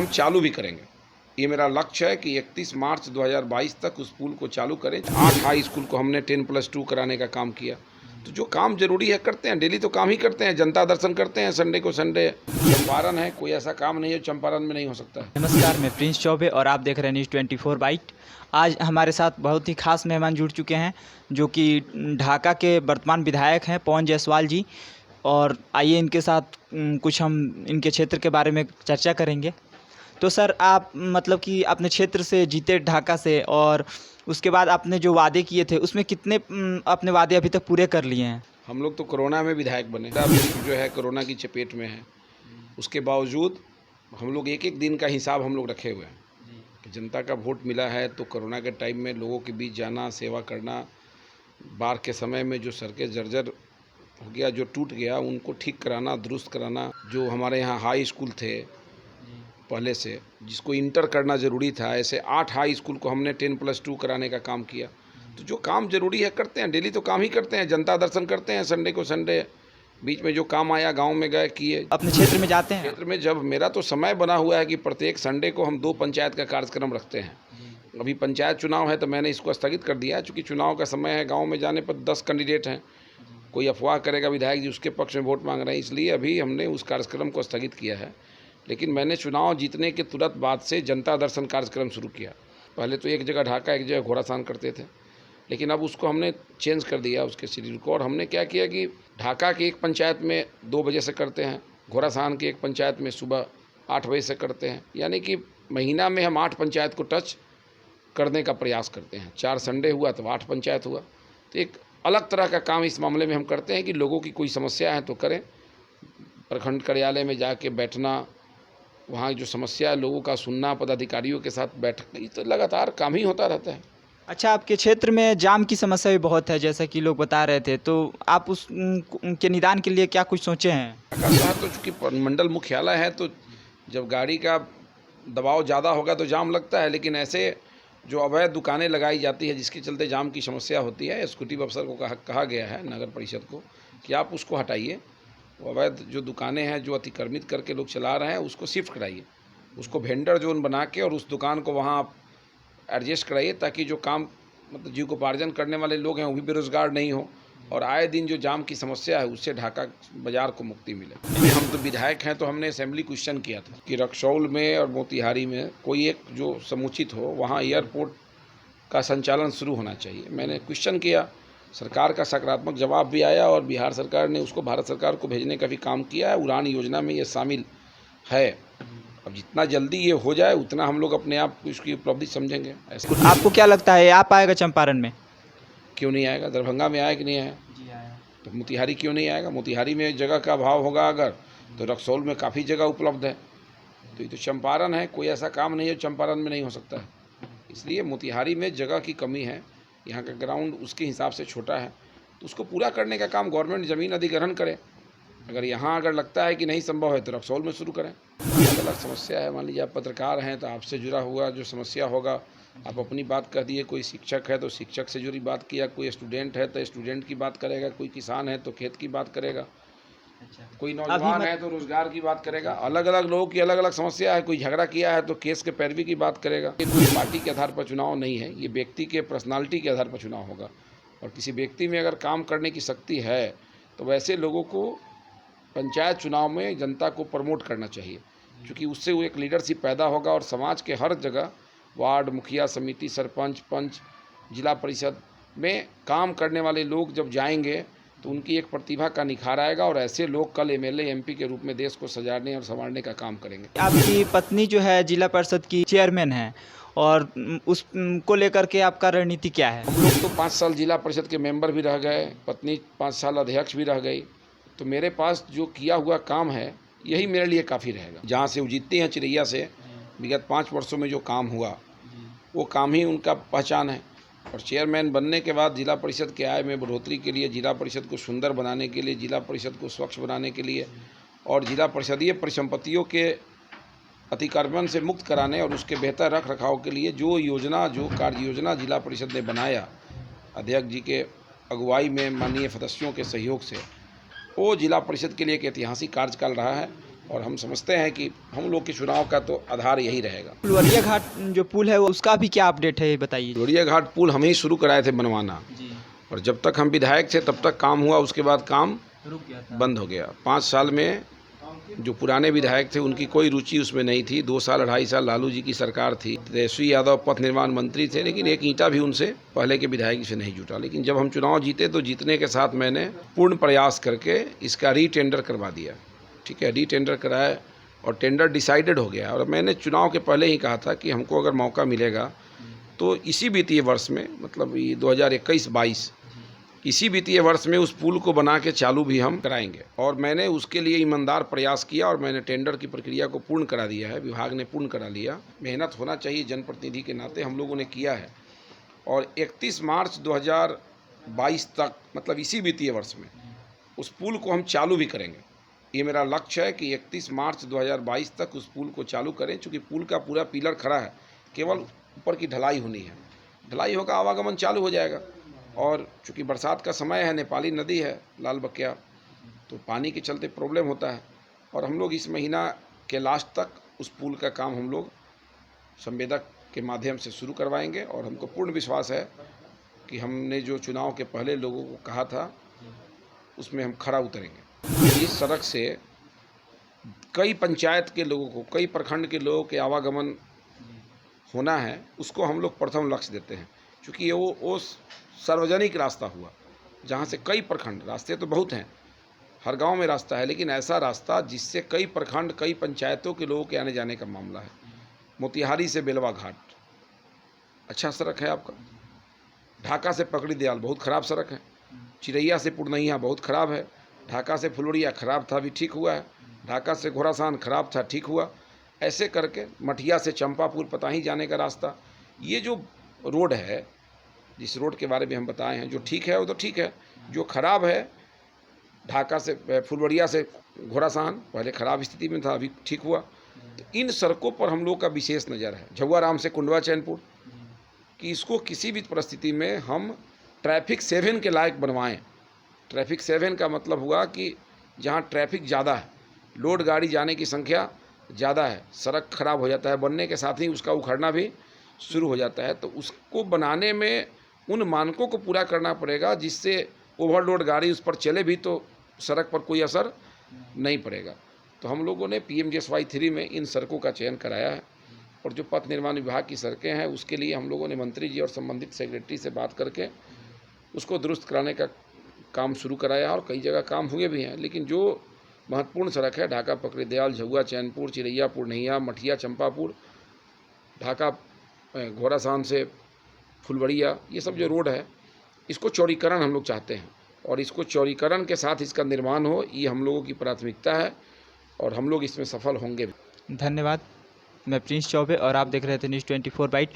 हम चालू भी करेंगे। ये मेरा लक्ष्य है कि 31 मार्च 2022 तक उस पुल को चालू करें। 8 हाई स्कूल को हमने 10+2 कराने का काम किया। तो जो काम जरूरी है करते हैं, डेली तो काम ही करते हैं, जनता दर्शन करते हैं, संडे को संडे। चंपारण है, कोई ऐसा काम नहीं है चंपारण में नहीं हो सकता है। नमस्कार, मैं प्रिंस चौबे और आप देख रहे हैं न्यूज़ 24 बाइट। आज हमारे साथ बहुत ही खास मेहमान जुड़ चुके हैं जो कि ढाका के वर्तमान विधायक हैं पवन जायसवाल जी। और आइए इनके साथ कुछ हम इनके क्षेत्र के बारे में चर्चा करेंगे। तो सर, आप मतलब कि अपने क्षेत्र से जीते ढाका से, और उसके बाद आपने जो वादे किए थे उसमें कितने अपने वादे अभी तक पूरे कर लिए हैं? हम लोग तो कोरोना में विधायक बने, अभी जो है कोरोना की चपेट में है। उसके बावजूद हम लोग एक एक दिन का हिसाब हम लोग रखे हुए हैं कि जनता का वोट मिला है तो कोरोना के टाइम में लोगों के बीच जाना, सेवा करना, बाढ़ के समय में जो सड़कें जर्जर हो गया, जो टूट गया, उनको ठीक कराना, दुरुस्त कराना। जो हमारे यहाँ हाई स्कूल थे पहले से, जिसको इंटर करना ज़रूरी था, ऐसे 8 हाई स्कूल को हमने 10+2 कराने का काम किया। तो जो काम जरूरी है करते हैं, डेली तो काम ही करते हैं, जनता दर्शन करते हैं, संडे को संडे। बीच में जो काम आया गांव में गए किए। अपने क्षेत्र में जाते हैं? क्षेत्र में जब मेरा तो समय बना हुआ है कि प्रत्येक संडे को हम 2 पंचायत का कार्यक्रम रखते हैं। अभी पंचायत चुनाव है तो मैंने इसको स्थगित कर दिया है, चूँकि चुनाव का समय है। गाँव में जाने पर 10 कैंडिडेट हैं, कोई अफवाह करेगा विधायक जी उसके पक्ष में वोट मांग रहे हैं, इसलिए अभी हमने उस कार्यक्रम को स्थगित किया है। लेकिन मैंने चुनाव जीतने के तुरंत बाद से जनता दर्शन कार्यक्रम शुरू किया। पहले तो एक जगह ढाका, एक जगह घोड़ासान करते थे, लेकिन अब उसको हमने चेंज कर दिया उसके शेड्यूल को। और हमने क्या किया कि ढाका की एक पंचायत में 2 बजे से करते हैं, घोड़ासान की एक पंचायत में सुबह 8 बजे से करते हैं। यानी कि महीना में हम 8 पंचायत को टच करने का प्रयास करते हैं। 4 संडे हुआ तो 8 पंचायत हुआ। तो एक अलग तरह का काम इस मामले में हम करते हैं कि लोगों की कोई समस्या है तो करें। प्रखंड कार्यालय में जाके बैठना, वहाँ जो समस्या है लोगों का सुनना, पदाधिकारियों के साथ बैठना, ये तो लगातार काम ही होता रहता है। अच्छा, आपके क्षेत्र में जाम की समस्या भी बहुत है जैसा कि लोग बता रहे थे, तो आप उनके निदान के लिए क्या कुछ सोचे हैं? शहर तो चूँकि मंडल मुख्यालय है, तो जब गाड़ी का दबाव ज़्यादा होगा तो जाम लगता है। लेकिन ऐसे जो अवैध दुकानें लगाई जाती है जिसके चलते जाम की समस्या होती है, एग्जीक्यूटिव अफसर को कहा गया है नगर परिषद को कि आप उसको हटाइए। वो अवैध जो दुकानें हैं जो अतिक्रमित करके लोग चला रहे हैं उसको शिफ्ट कराइए, उसको वेंडर जोन बना के और उस दुकान को वहाँ आप एडजस्ट कराइए, ताकि जो काम मतलब जीविकोपार्जन करने वाले लोग हैं वो भी बेरोजगार नहीं हो, और आए दिन जो जाम की समस्या है उससे ढाका बाजार को मुक्ति मिले। हम तो विधायक हैं तो हमने असेंबली क्वेश्चन किया था कि रक्सौल में और मोतिहारी में कोई एक जो समुचित हो, वहाँ एयरपोर्ट का संचालन शुरू होना चाहिए। मैंने क्वेश्चन किया, सरकार का सकारात्मक जवाब भी आया और बिहार सरकार ने उसको भारत सरकार को भेजने का भी काम किया है। उड़ान योजना में ये शामिल है। अब जितना जल्दी ये हो जाए उतना हम लोग अपने आप को इसकी उपलब्धि समझेंगे। ऐसा आपको क्या लगता है आप आएगा चंपारण में? क्यों नहीं आएगा? दरभंगा में आया कि नहीं आया? जी आया। तो मोतिहारी क्यों नहीं आएगा? मोतिहारी में जगह का अभाव होगा अगर, तो रक्सौल में काफ़ी जगह उपलब्ध है। तो ये तो चंपारण है, कोई ऐसा काम नहीं है चंपारण में नहीं हो सकता है। इसलिए मोतिहारी में जगह की कमी है, यहाँ का ग्राउंड उसके हिसाब से छोटा है, तो उसको पूरा करने का काम गवर्नमेंट ज़मीन अधिग्रहण करे। अगर यहाँ अगर लगता है कि नहीं संभव है तो रक्सौल में शुरू करें। अलग अलग समस्या है, मान लीजिए आप पत्रकार हैं तो आपसे जुड़ा हुआ जो समस्या होगा आप अपनी बात कह दिए, कोई शिक्षक है तो शिक्षक से जुड़ी बात किया, कोई स्टूडेंट है तो स्टूडेंट की बात करेगा, कोई किसान है तो खेत की बात करेगा, कोई नौजवान है तो रोजगार की बात करेगा। अलग अलग लोगों की अलग अलग समस्या है, कोई झगड़ा किया है तो केस के पैरवी की बात करेगा। ये कोई पार्टी के आधार पर चुनाव नहीं है, ये व्यक्ति के पर्सनालिटी के आधार पर चुनाव होगा। और किसी व्यक्ति में अगर काम करने की शक्ति है तो वैसे लोगों को पंचायत चुनाव में जनता को प्रमोट करना चाहिए, क्योंकि उससे वो एक लीडरशिप पैदा होगा और समाज के हर जगह वार्ड मुखिया समिति, सरपंच, पंच, जिला परिषद में काम करने वाले लोग जब जाएंगे तो उनकी एक प्रतिभा का निखार आएगा और ऐसे लोग कल एमएलए एमपी के रूप में देश को सजाने और संवारने का काम करेंगे। आपकी पत्नी जो है जिला परिषद की चेयरमैन है, और उसको लेकर के आपका रणनीति क्या है? हम लोग तो 5 साल जिला परिषद के मेंबर भी रह गए, पत्नी 5 साल अध्यक्ष भी रह गई, तो मेरे पास जो किया हुआ काम है यही मेरे लिए काफ़ी रहेगा। जहाँ से वो जीतती हैं चिरैया से, विगत 5 वर्षों में जो काम हुआ वो काम ही उनका पहचान है। और चेयरमैन बनने के बाद जिला परिषद के आय में बढ़ोतरी के लिए, जिला परिषद को सुंदर बनाने के लिए, जिला परिषद को स्वच्छ बनाने के लिए और जिला परिषदीय परिसंपत्तियों के अतिक्रमण से मुक्त कराने और उसके बेहतर रख रखाव के लिए जो योजना, जो कार्य योजना जिला परिषद ने बनाया अध्यक्ष जी के अगुवाई में, माननीय सदस्यों के सहयोग से, वो जिला परिषद के लिए एक ऐतिहासिक कार्यकाल रहा है। और हम समझते हैं कि हम लोग के चुनाव का तो आधार यही रहेगा। फुलवरिया घाट जो पुल है वो उसका भी क्या अपडेट है, ये बताइए। फुलवरिया घाट पुल हम ही शुरू कराए थे बनवाना, जी, और जब तक हम विधायक थे तब तक काम हुआ, उसके बाद काम रुक गया था। बंद हो गया। 5 साल में जो पुराने विधायक थे उनकी कोई रुचि उसमें नहीं थी। 2 साल 2.5 साल लालू जी की सरकार थी, तेजस्वी यादव पथ निर्माण मंत्री थे, लेकिन एक ईंटा भी उनसे पहले के विधायक से नहीं जुटा। लेकिन जब हम चुनाव जीते तो जीतने के साथ मैंने पूर्ण प्रयास करके इसका रीटेंडर करवा दिया। ठीक है, रीटेंडर कराया और टेंडर डिसाइडेड हो गया। और मैंने चुनाव के पहले ही कहा था कि हमको अगर मौका मिलेगा तो इसी वित्तीय वर्ष में, मतलब ये 2021-22 इसी वित्तीय वर्ष में उस पुल को बना के चालू भी हम कराएंगे। और मैंने उसके लिए ईमानदार प्रयास किया और मैंने टेंडर की प्रक्रिया को पूर्ण करा दिया है, विभाग ने पूर्ण करा लिया। मेहनत होना चाहिए जनप्रतिनिधि के नाते, हम लोगों ने किया है। और 31 मार्च 2022 तक, मतलब इसी वित्तीय वर्ष में, उस पुल को हम चालू भी करेंगे। ये मेरा लक्ष्य है कि 31 मार्च 2022 तक उस पुल को चालू करें, चूँकि पुल का पूरा पिलर खड़ा है, केवल ऊपर की ढलाई होनी है। ढलाई होगा, आवागमन चालू हो जाएगा। और चूँकि बरसात का समय है, नेपाली नदी है लाल बकिया, तो पानी के चलते प्रॉब्लम होता है। और हम लोग इस महीना के लास्ट तक उस पुल का काम हम लोग संवेदक के माध्यम से शुरू करवाएंगे। और हमको पूर्ण विश्वास है कि हमने जो चुनाव के पहले लोगों को कहा था उसमें हम खरा उतरेंगे। इस सड़क से कई पंचायत के लोगों को, कई प्रखंड के लोगों के आवागमन होना है, उसको हम लोग प्रथम लक्ष्य देते हैं। क्योंकि ये वो सार्वजनिक रास्ता हुआ जहाँ से कई प्रखंड, रास्ते तो बहुत हैं, हर गांव में रास्ता है, लेकिन ऐसा रास्ता जिससे कई प्रखंड, कई पंचायतों के लोगों के आने जाने का मामला है। मोतिहारी से बेलवा घाट अच्छा सड़क है आपका, ढाका से पकड़ी दयाल बहुत ख़राब सड़क है, चिरैया से पुरनैया बहुत ख़राब है, ढाका से फुलवरिया ख़राब था, अभी ठीक हुआ है, ढाका से घोड़ासान ख़राब था, ठीक हुआ। ऐसे करके मठिया से चंपापुर पताही जाने का रास्ता, ये जो रोड है, जिस रोड के बारे में हम बताए हैं, जो ठीक है वो तो ठीक है, जो ख़राब है ढाका से फुलवरिया से घोड़ासान पहले ख़राब स्थिति में था, अभी ठीक हुआ। तो इन सड़कों पर हम लोग का विशेष नज़र है। झौआराम से कुंडवा चैनपुर, कि इसको किसी भी परिस्थिति में हम ट्रैफिक 7 के लायक बनवाएं। ट्रैफिक 7 का मतलब हुआ कि जहाँ ट्रैफिक ज़्यादा है, लोड गाड़ी जाने की संख्या ज़्यादा है, सड़क खराब हो जाता है, बनने के साथ ही उसका उखड़ना भी शुरू हो जाता है। तो उसको बनाने में उन मानकों को पूरा करना पड़ेगा जिससे ओवरलोड गाड़ी उस पर चले भी तो सड़क पर कोई असर नहीं पड़ेगा। तो हम लोगों ने PMGSY 3 में इन सड़कों का चयन कराया है। और जो पथ निर्माण विभाग की सड़कें हैं उसके लिए हम लोगों ने मंत्री जी और संबंधित सेक्रेटरी से बात करके उसको दुरुस्त कराने का काम शुरू कराया, और कई जगह काम हुए भी हैं। लेकिन जो महत्वपूर्ण सड़क है, ढाका पकड़ी दयाल, झौआ चैनपुर, चिरैया पुरनैया, मठिया चंपापुर, ढाका घोड़ासान से फुलवरिया, ये सब जो रोड है, इसको चौड़ीकरण हम लोग चाहते हैं। और इसको चौड़ीकरण के साथ इसका निर्माण हो, ये हम लोगों की प्राथमिकता है और हम लोग इसमें सफल होंगे। धन्यवाद। मैं प्रिंस चौबे और आप देख रहे थे न्यूज़ 24 बाइट।